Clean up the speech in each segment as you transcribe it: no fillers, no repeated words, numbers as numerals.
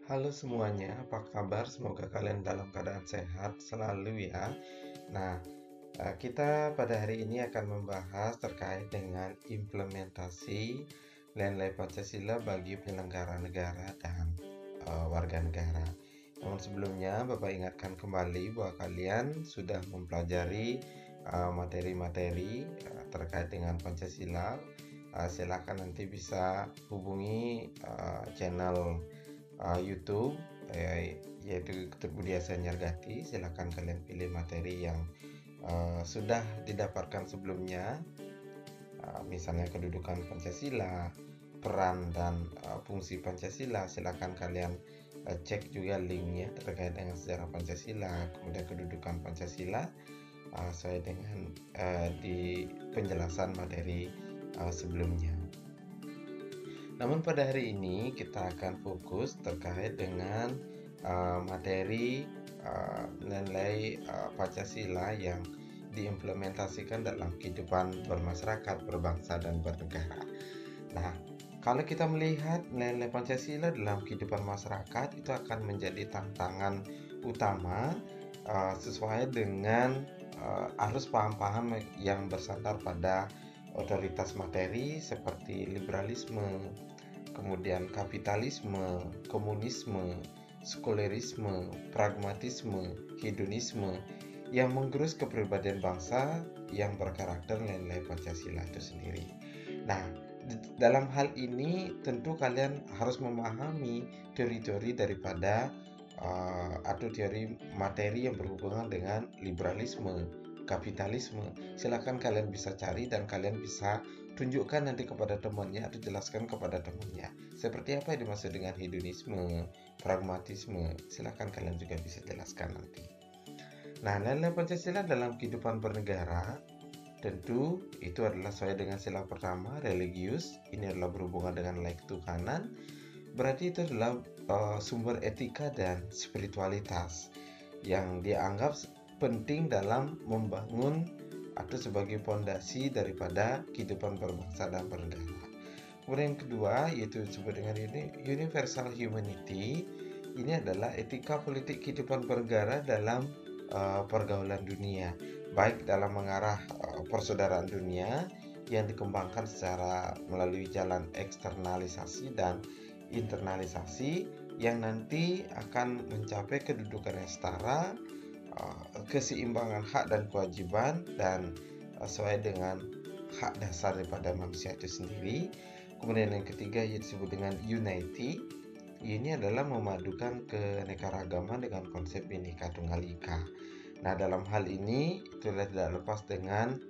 Halo semuanya, apa kabar? Semoga kalian dalam keadaan sehat selalu ya. Nah, kita pada hari ini akan membahas terkait dengan implementasi nilai Pancasila bagi penyelenggara negara dan warga negara. Namun sebelumnya, Bapak ingatkan kembali bahwa kalian sudah mempelajari materi-materi terkait dengan Pancasila. Silakan nanti bisa hubungi channel YouTube yaitu Ketut Budi Sanyargati. Silakan kalian pilih materi yang sudah didapatkan sebelumnya, misalnya kedudukan Pancasila, peran dan fungsi Pancasila. Silakan kalian cek juga linknya terkait dengan sejarah Pancasila, kemudian kedudukan Pancasila sesuai dengan di penjelasan materi sebelumnya. Namun pada hari ini kita akan fokus terkait dengan materi nilai Pancasila yang diimplementasikan dalam kehidupan bermasyarakat, berbangsa, dan bernegara. Nah, kalau kita melihat nilai Pancasila dalam kehidupan masyarakat itu akan menjadi tantangan utama sesuai dengan arus paham-paham yang bersandar pada otoritas materi seperti liberalisme, kemudian kapitalisme, komunisme, sekulerisme, pragmatisme, hedonisme yang menggerus kepribadian bangsa yang berkarakter nilai Pancasila itu sendiri. Nah, dalam hal ini tentu kalian harus memahami teori-teori daripada atau teori materi yang berhubungan dengan liberalisme, kapitalisme. Silakan kalian bisa cari dan kalian bisa tunjukkan nanti kepada temannya atau jelaskan kepada temannya. Seperti apa yang dimaksud dengan hedonisme, pragmatisme. Silakan kalian juga bisa jelaskan nanti. Nah, nilai Pancasila dalam kehidupan bernegara tentu itu adalah sesuai dengan sila pertama, religius. Ini adalah berhubungan dengan nilai ketuhanan. Berarti itu adalah sumber etika dan spiritualitas yang dianggap penting dalam membangun atau sebagai fondasi daripada kehidupan berbangsa dan bernegara. Kemudian yang kedua yaitu disebut dengan universal humanity. Ini adalah etika politik kehidupan bernegara dalam pergaulan dunia, baik dalam mengarah persaudaraan dunia yang dikembangkan secara melalui jalan eksternalisasi dan internalisasi yang nanti akan mencapai kedudukan yang setara, keseimbangan hak dan kewajiban dan sesuai dengan hak dasar daripada manusia itu sendiri. Kemudian yang ketiga yang disebut dengan unity. Ini adalah memadukan keanekaragaman dengan konsep Bhinneka Tunggal Ika. Nah, dalam hal ini itu tidak lepas dengan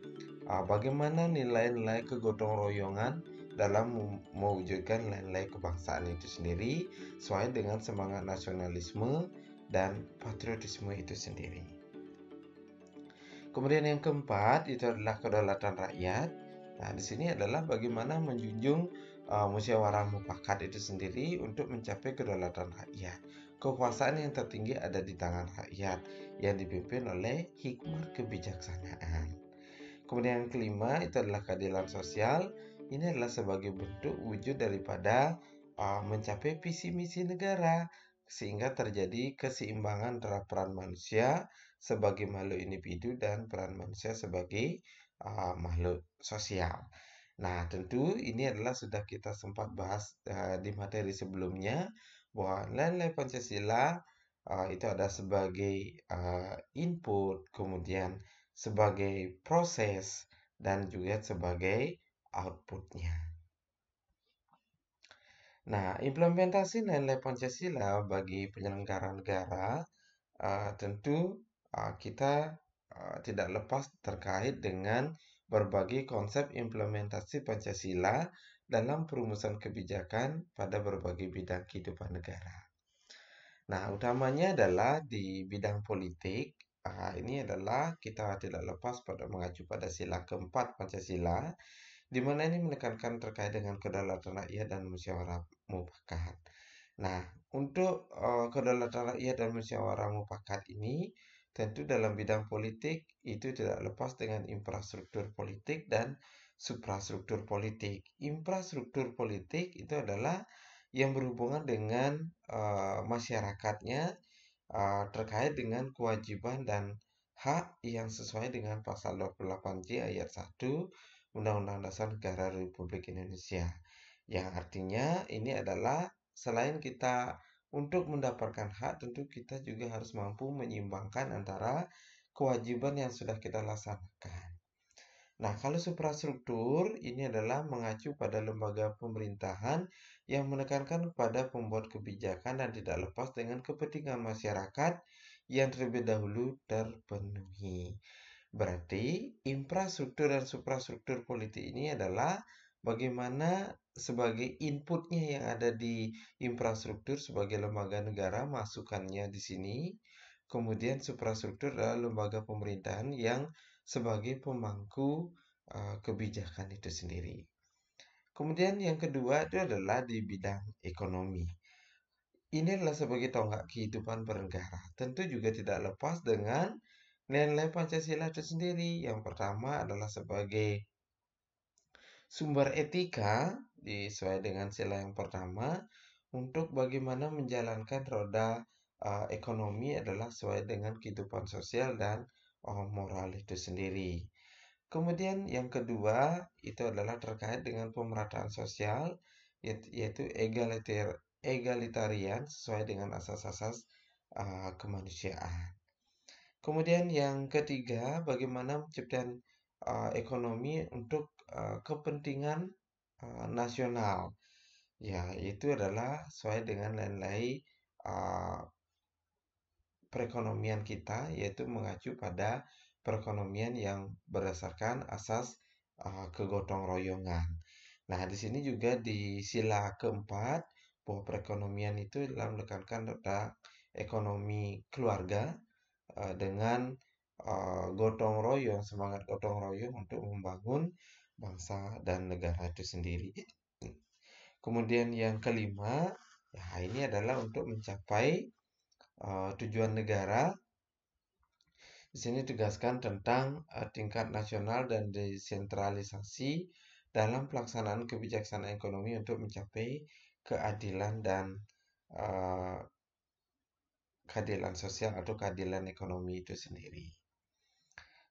bagaimana nilai-nilai kegotong royongan dalam mewujudkan nilai-nilai kebangsaan itu sendiri sesuai dengan semangat nasionalisme dan patriotisme itu sendiri. Kemudian yang keempat itu adalah kedaulatan rakyat. Nah, di sini adalah bagaimana menjunjung musyawarah mufakat itu sendiri untuk mencapai kedaulatan rakyat. Kekuasaan yang tertinggi ada di tangan rakyat yang dipimpin oleh hikmat kebijaksanaan. Kemudian yang kelima itu adalah keadilan sosial. Ini adalah sebagai bentuk wujud daripada mencapai visi misi negara sehingga terjadi keseimbangan antara peran manusia sebagai makhluk individu dan peran manusia sebagai makhluk sosial. Nah, tentu ini adalah sudah kita sempat bahas di materi sebelumnya bahwa nilai Pancasila itu ada sebagai input, kemudian sebagai proses, dan juga sebagai outputnya. Nah, implementasi nilai Pancasila bagi penyelenggara negara tentu kita tidak lepas terkait dengan berbagai konsep implementasi Pancasila dalam perumusan kebijakan pada berbagai bidang kehidupan negara. Nah, utamanya adalah di bidang politik. Ini adalah kita tidak lepas pada mengacu pada sila keempat Pancasila, di mana ini menekankan terkait dengan kedaulatan rakyat dan musyawarah mufakat. Nah, untuk kedaulatan rakyat dan musyawarah mufakat ini, tentu dalam bidang politik itu tidak lepas dengan infrastruktur politik dan suprastruktur politik. Infrastruktur politik itu adalah yang berhubungan dengan masyarakatnya terkait dengan kewajiban dan hak yang sesuai dengan pasal 28J ayat 1 Undang-Undang Dasar Negara Republik Indonesia. Yang artinya ini adalah selain kita untuk mendapatkan hak, tentu kita juga harus mampu menyeimbangkan antara kewajiban yang sudah kita laksanakan. Nah, kalau suprastruktur ini adalah mengacu pada lembaga pemerintahan yang menekankan kepada pembuat kebijakan dan tidak lepas dengan kepentingan masyarakat yang terlebih dahulu terpenuhi. Berarti infrastruktur dan suprastruktur politik ini adalah bagaimana sebagai inputnya yang ada di infrastruktur sebagai lembaga negara, masukannya di sini. Kemudian suprastruktur adalah lembaga pemerintahan yang sebagai pemangku kebijakan itu sendiri. Kemudian yang kedua itu adalah di bidang ekonomi. Ini adalah sebagai tonggak kehidupan bernegara. Tentu juga tidak lepas dengan nilai Pancasila itu sendiri. Yang pertama adalah sebagai sumber etika, sesuai dengan sila yang pertama, untuk bagaimana menjalankan roda ekonomi adalah sesuai dengan kehidupan sosial dan moral itu sendiri. Kemudian yang kedua itu adalah terkait dengan pemerataan sosial, yaitu egalitarian sesuai dengan asas-asas kemanusiaan. Kemudian yang ketiga, bagaimana menciptakan ekonomi untuk kepentingan nasional. Ya, itu adalah sesuai dengan nilai perekonomian kita, yaitu mengacu pada perekonomian yang berdasarkan asas kegotong royongan. Nah, di sini juga di sila keempat bahwa perekonomian itu dalam menekankan pada ekonomi keluarga dengan gotong royong, semangat gotong royong untuk membangun bangsa dan negara itu sendiri. Kemudian yang kelima, ya ini adalah untuk mencapai tujuan negara. Di sini tegaskan tentang tingkat nasional dan desentralisasi dalam pelaksanaan kebijaksanaan ekonomi untuk mencapai keadilan dan keadilan sosial atau keadilan ekonomi itu sendiri.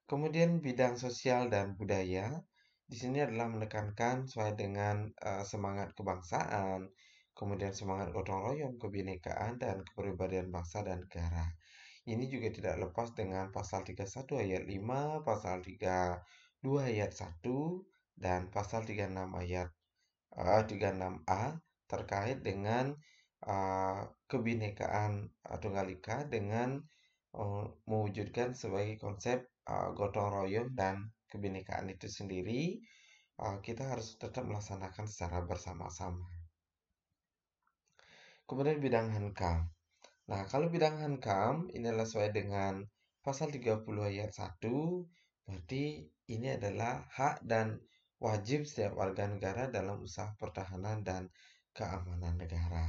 Kemudian bidang sosial dan budaya di sini adalah menekankan sesuai dengan semangat kebangsaan, kemudian semangat gotong royong, kebinekaan dan kepribadian bangsa dan negara. Ini juga tidak lepas dengan pasal 31 ayat 5, pasal 32 ayat 1 dan pasal 36 ayat 36A terkait dengan kebinekaan Tunggal Ika dengan mewujudkan sebagai konsep gotong royong dan kebinekaan itu sendiri, kita harus tetap melaksanakan secara bersama-sama. Kemudian bidang Hankam. Nah, kalau bidang Hankam ini adalah sesuai dengan pasal 30 ayat 1, berarti ini adalah hak dan wajib setiap warga negara dalam usaha pertahanan dan keamanan negara.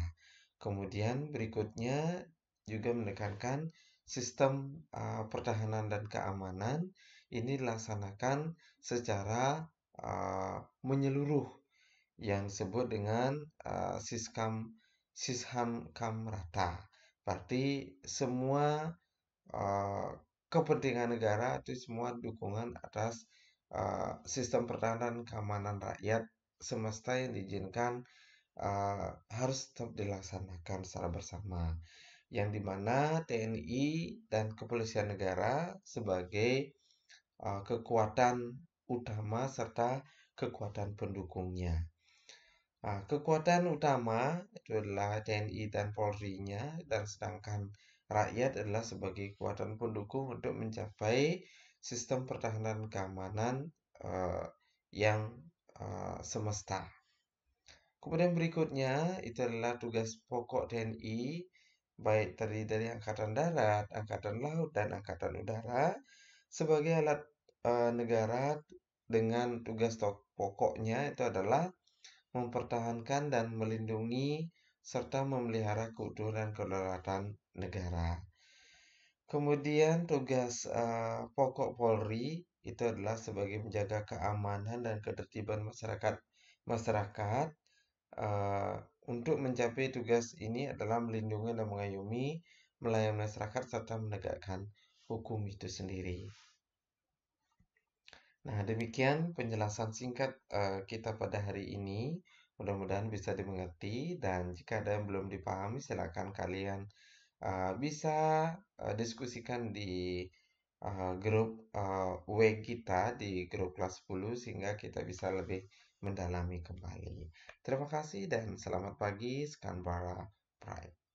Kemudian berikutnya juga menekankan sistem pertahanan dan keamanan ini dilaksanakan secara menyeluruh yang disebut dengan Sishamkam rata. Berarti semua kepentingan negara itu semua dukungan atas sistem pertahanan keamanan rakyat semesta yang diizinkan harus tetap dilaksanakan secara bersama, yang dimana TNI dan Kepolisian Negara sebagai kekuatan utama serta kekuatan pendukungnya. Nah, kekuatan utama itu adalah TNI dan Polri-nya, dan sedangkan rakyat adalah sebagai kekuatan pendukung untuk mencapai sistem pertahanan keamanan yang semesta. Kemudian berikutnya itu adalah tugas pokok TNI, baik terdiri dari Angkatan Darat, Angkatan Laut, dan Angkatan Udara sebagai alat negara dengan tugas pokoknya itu adalah mempertahankan dan melindungi serta memelihara keutuhan dan kedaulatan negara. Kemudian tugas pokok Polri itu adalah sebagai menjaga keamanan dan ketertiban masyarakat untuk mencapai tugas ini adalah melindungi dan mengayomi, melayani masyarakat, serta menegakkan hukum itu sendiri. Nah, demikian penjelasan singkat kita pada hari ini. Mudah-mudahan bisa dimengerti dan jika ada yang belum dipahami, silakan kalian bisa diskusikan di grup W kita di grup kelas 10 sehingga kita bisa lebih mendalami kembali. Terima kasih dan selamat pagi, Skanbara Pride.